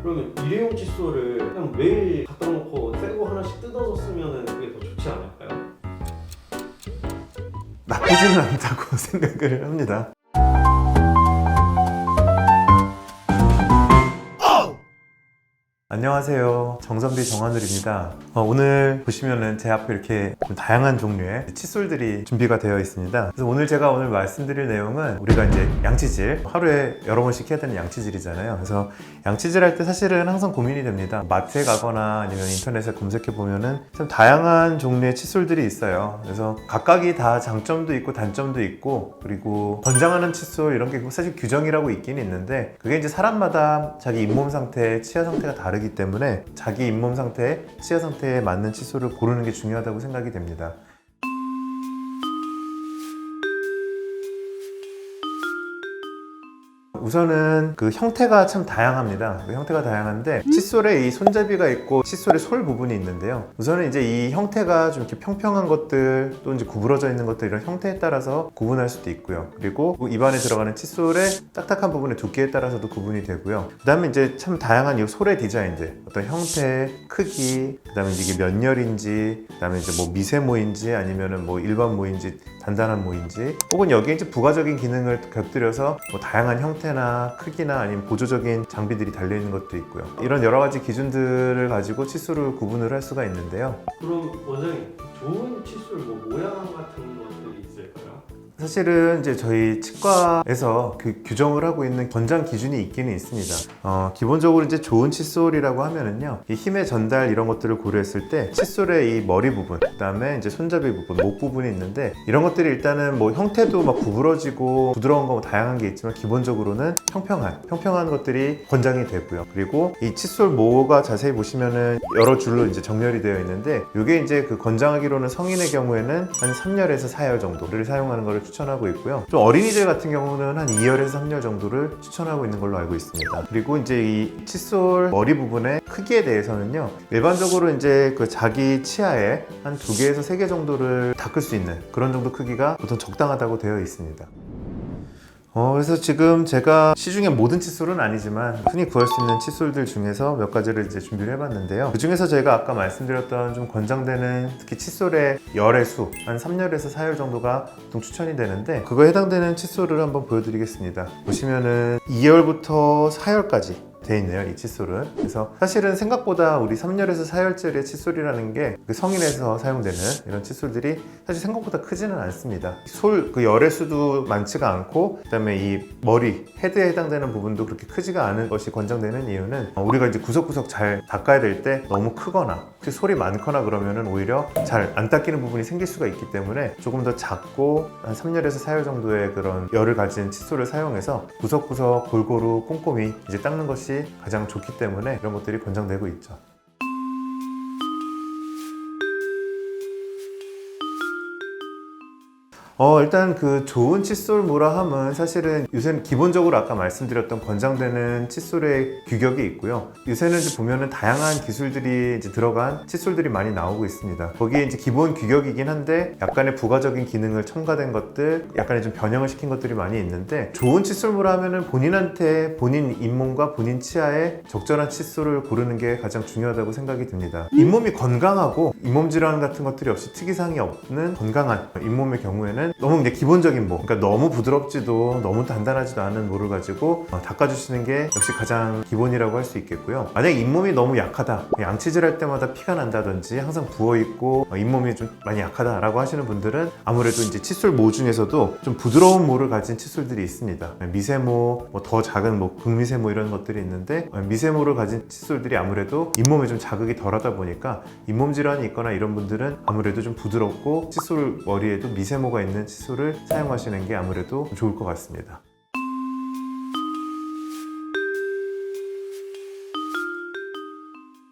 그러면 일회용 칫솔을 그냥 매일 갖다 놓고 새거 하나씩 뜯어서 쓰면 그게 더 좋지 않을까요? 나쁘지는 않다고 생각을 합니다. 안녕하세요, 정선비 정하늘입니다. 오늘 보시면은 제 앞에 이렇게 좀 다양한 종류의 칫솔들이 준비가 되어 있습니다. 그래서 오늘 제가 말씀드릴 내용은 우리가 이제 양치질 하루에 여러 번씩 해야 되는 양치질이잖아요. 그래서 양치질 할 때 사실은 항상 고민이 됩니다. 마트에 가거나 아니면 인터넷에 검색해 보면은 참 다양한 종류의 칫솔들이 있어요. 그래서 각각이 다 장점도 있고 단점도 있고, 그리고 권장하는 칫솔 이런 게 사실 규정이라고 있긴 있는데, 그게 이제 사람마다 자기 잇몸 상태, 치아 상태가 다르기 때문에 자기 잇몸 상태, 치아 상태에 맞는 칫솔을 고르는 게 중요하다고 생각이 됩니다. 우선은 그 형태가 참 다양합니다. 그 형태가 다양한데 칫솔에 이 손잡이가 있고 칫솔의 솔 부분이 있는데요. 우선은 이제 이 형태가 좀 이렇게 평평한 것들, 또 이제 구부러져 있는 것들, 이런 형태에 따라서 구분할 수도 있고요. 그리고 입안에 들어가는 칫솔의 딱딱한 부분의 두께에 따라서도 구분이 되고요. 그 다음에 이제 참 다양한 이 솔의 디자인들, 어떤 형태, 크기, 그 다음에 이게 몇 열인지, 그 다음에 이제 뭐 미세모인지 아니면은 뭐 일반 모인지 단단한 모인지, 혹은 여기에 이제 부가적인 기능을 곁들여서 뭐 다양한 형태나 크기나 아니면 보조적인 장비들이 달려있는 것도 있고요. 이런 여러 가지 기준들을 가지고 칫솔을 구분을 할 수가 있는데요. 그럼 원장님, 좋은 칫솔 모양 같은 것들이 있을까요? 사실은 이제 저희 치과에서 그 규정을 하고 있는 권장 기준이 있기는 있습니다. 기본적으로 이제 좋은 칫솔이라고 하면은요, 이 힘의 전달 이런 것들을 고려했을 때 칫솔의 이 머리 부분, 그 다음에 이제 손잡이 부분, 목 부분이 있는데, 이런 것들이 일단은 뭐 형태도 막 구부러지고 부드러운 거 다양한 게 있지만 기본적으로는 평평한 것들이 권장이 되고요. 그리고 이 칫솔 모가 자세히 보시면은 여러 줄로 이제 정렬이 되어 있는데, 이게 이제 그 권장하기로는 성인의 경우에는 한 3열에서 4열 정도를 사용하는 것을 추천하고 있고요. 좀 어린이들 같은 경우는 한 2열에서 3열 정도를 추천하고 있는 걸로 알고 있습니다. 그리고 이제 이 칫솔 머리 부분의 크기에 대해서는요, 일반적으로 이제 그 자기 치아에 한 2개에서 3개 정도를 닦을 수 있는 그런 정도 크기가 보통 적당하다고 되어 있습니다. 그래서 지금 제가 시중에 모든 칫솔은 아니지만 흔히 구할 수 있는 칫솔들 중에서 몇 가지를 이제 준비를 해봤는데요. 그 중에서 제가 아까 말씀드렸던 좀 권장되는 특히 칫솔의 열의 수, 한 3열에서 4열 정도가 보통 추천이 되는데, 그거에 해당되는 칫솔을 한번 보여드리겠습니다. 보시면은 2열부터 4열까지 돼 있네요, 이 칫솔은. 그래서 사실은 생각보다 우리 3열에서 4열짜리 칫솔이라는 게 그 성인에서 사용되는 이런 칫솔들이 사실 생각보다 크지는 않습니다. 그 열의 수도 많지가 않고, 그 다음에 이 머리, 헤드에 해당되는 부분도 그렇게 크지가 않은 것이 권장되는 이유는, 우리가 이제 구석구석 잘 닦아야 될 때 너무 크거나 혹시 솔이 많거나 그러면은 오히려 잘 안 닦이는 부분이 생길 수가 있기 때문에 조금 더 작고 한 3열에서 4열 정도의 그런 열을 가진 칫솔을 사용해서 구석구석 골고루 꼼꼼히 이제 닦는 것이 가장 좋기 때문에 이런 것들이 권장되고 있죠. 일단 그 좋은 칫솔모라 함은 사실은 요새는 기본적으로 아까 말씀드렸던 권장되는 칫솔의 규격이 있고요. 요새는 이제 보면은 다양한 기술들이 이제 들어간 칫솔들이 많이 나오고 있습니다. 거기에 이제 기본 규격이긴 한데 약간의 부가적인 기능을 첨가된 것들, 약간의 좀 변형을 시킨 것들이 많이 있는데, 좋은 칫솔모라 하면은 본인한테 본인 잇몸과 본인 치아에 적절한 칫솔을 고르는 게 가장 중요하다고 생각이 듭니다. 잇몸이 건강하고 잇몸 질환 같은 것들이 없이 특이사항이 없는 건강한 잇몸의 경우에는 너무 이제 기본적인 모, 그러니까 너무 부드럽지도 너무 단단하지도 않은 모를 가지고 닦아주시는 게 역시 가장 기본이라고 할 수 있겠고요. 만약에 잇몸이 너무 약하다, 양치질 할 때마다 피가 난다든지 항상 부어있고 잇몸이 좀 많이 약하다라고 하시는 분들은 아무래도 이제 칫솔 모 중에서도 좀 부드러운 모를 가진 칫솔들이 있습니다. 미세모, 더 작은 극미세모 이런 것들이 있는데, 미세모를 가진 칫솔들이 아무래도 잇몸에 좀 자극이 덜하다 보니까 잇몸 질환이 있거나 이런 분들은 아무래도 좀 부드럽고 칫솔 머리에도 미세모가 있는 칫솔을 사용하시는 게 아무래도 좋을 것 같습니다.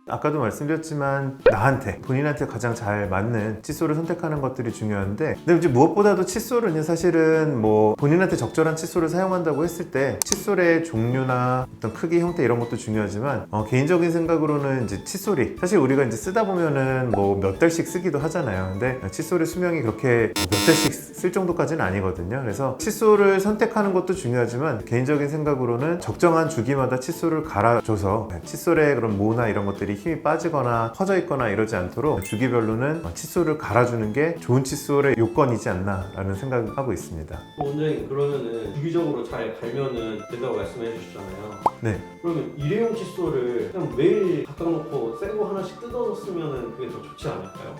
아까도 말씀드렸지만 나한테 본인한테 가장 잘 맞는 칫솔을 선택하는 것들이 중요한데, 근데 이제 무엇보다도 칫솔은 사실은 뭐 본인한테 적절한 칫솔을 사용한다고 했을 때 칫솔의 종류나 어떤 크기, 형태 이런 것도 중요하지만 개인적인 생각으로는 이제 칫솔이 사실 우리가 이제 쓰다 보면은 뭐 몇 달씩 쓰기도 하잖아요. 근데 칫솔의 수명이 그렇게 몇 달씩 쓸 정도까지는 아니거든요. 그래서 칫솔을 선택하는 것도 중요하지만 개인적인 생각으로는 적정한 주기마다 칫솔을 갈아줘서 칫솔의 그런 모나 이런 것들이 힘이 빠지거나 커져 있거나 이러지 않도록 주기별로는 칫솔을 갈아주는 게 좋은 칫솔의 요건이지 않나 라는 생각을 하고 있습니다. 원장님, 그러면은 주기적으로 잘 갈면은 된다고 말씀해 주셨잖아요. 네. 그러면 일회용 칫솔을 그냥 매일 갖다 놓고 새거 하나씩 뜯어서 쓰면은 그게 더 좋지 않을까요?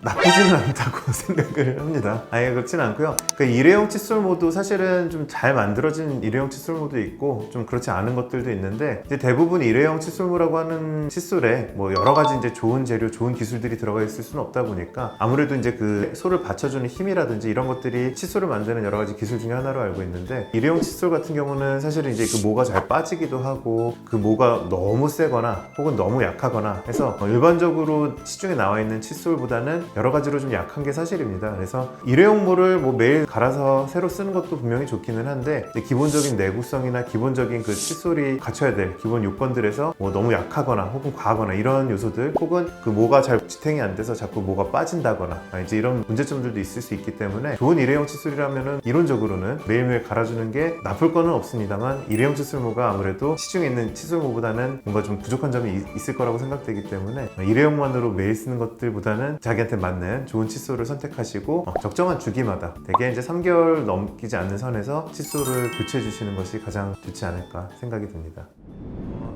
나쁘지는 않다고 생각을 합니다. 아예 그렇지는 않고요. 그러니까 일회용 칫솔모도 사실은 좀 잘 만들어진 일회용 칫솔모도 있고 좀 그렇지 않은 것들도 있는데, 이제 대부분 일회용 칫솔모라고 하는 칫솔에 뭐 여러 가지 이제 좋은 재료, 좋은 기술들이 들어가 있을 수는 없다 보니까 아무래도 이제 그 솔을 받쳐주는 힘이라든지 이런 것들이 칫솔을 만드는 여러 가지 기술 중에 하나로 알고 있는데, 일회용 칫솔 같은 경우는 사실은 이제 그 모가 잘 빠지기도 하고 그 모가 너무 세거나 혹은 너무 약하거나 해서 일반적으로 시중에 나와 있는 칫솔보다는 여러 가지로 좀 약한 게 사실입니다. 그래서 일회용모를 뭐 매일 갈아서 새로 쓰는 것도 분명히 좋기는 한데, 기본적인 내구성이나 기본적인 그 칫솔이 갖춰야 될 기본 요건들에서 뭐 너무 약하거나 혹은 과하거나 이런 요소들, 혹은 그 모가 잘 지탱이 안 돼서 자꾸 모가 빠진다거나 이제 이런 문제점들도 있을 수 있기 때문에, 좋은 일회용 칫솔이라면은 이론적으로는 매일매일 갈아주는 게 나쁠 거는 없습니다만, 일회용 칫솔모가 아무래도 시중에 있는 칫솔모보다는 뭔가 좀 부족한 점이 있을 거라고 생각되기 때문에 일회용만으로 매일 쓰는 것들보다는 자기한테 맞는 좋은 칫솔을 선택하시고 적정한 주기마다 대개 이제 3개월 넘기지 않는 선에서 칫솔을 교체해 주시는 것이 가장 좋지 않을까 생각이 듭니다.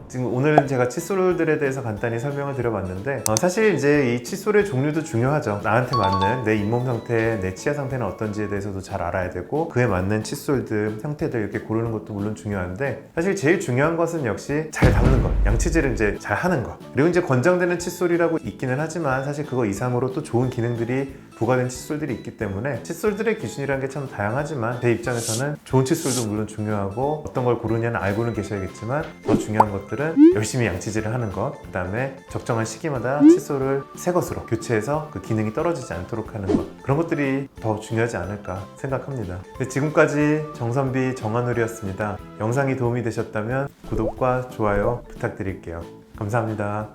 지금 오늘은 제가 칫솔들에 대해서 간단히 설명을 드려봤는데, 사실 이제 이 칫솔의 종류도 중요하죠. 나한테 맞는 내 잇몸 상태, 내 치아 상태는 어떤지에 대해서도 잘 알아야 되고, 그에 맞는 칫솔들, 형태들 이렇게 고르는 것도 물론 중요한데, 사실 제일 중요한 것은 역시 잘 담는 것, 양치질을 이제 잘 하는 것, 그리고 이제 권장되는 칫솔이라고 있기는 하지만 사실 그거 이상으로 또 좋은 기능들이 부과된 칫솔들이 있기 때문에 칫솔들의 기준이라는 게 참 다양하지만, 제 입장에서는 좋은 칫솔도 물론 중요하고 어떤 걸 고르냐는 알고는 계셔야겠지만, 더 중요한 것들은 열심히 양치질을 하는 것, 그 다음에 적정한 시기마다 칫솔을 새 것으로 교체해서 그 기능이 떨어지지 않도록 하는 것, 그런 것들이 더 중요하지 않을까 생각합니다. 지금까지 정선비 정한울이었습니다. 영상이 도움이 되셨다면 구독과 좋아요 부탁드릴게요. 감사합니다.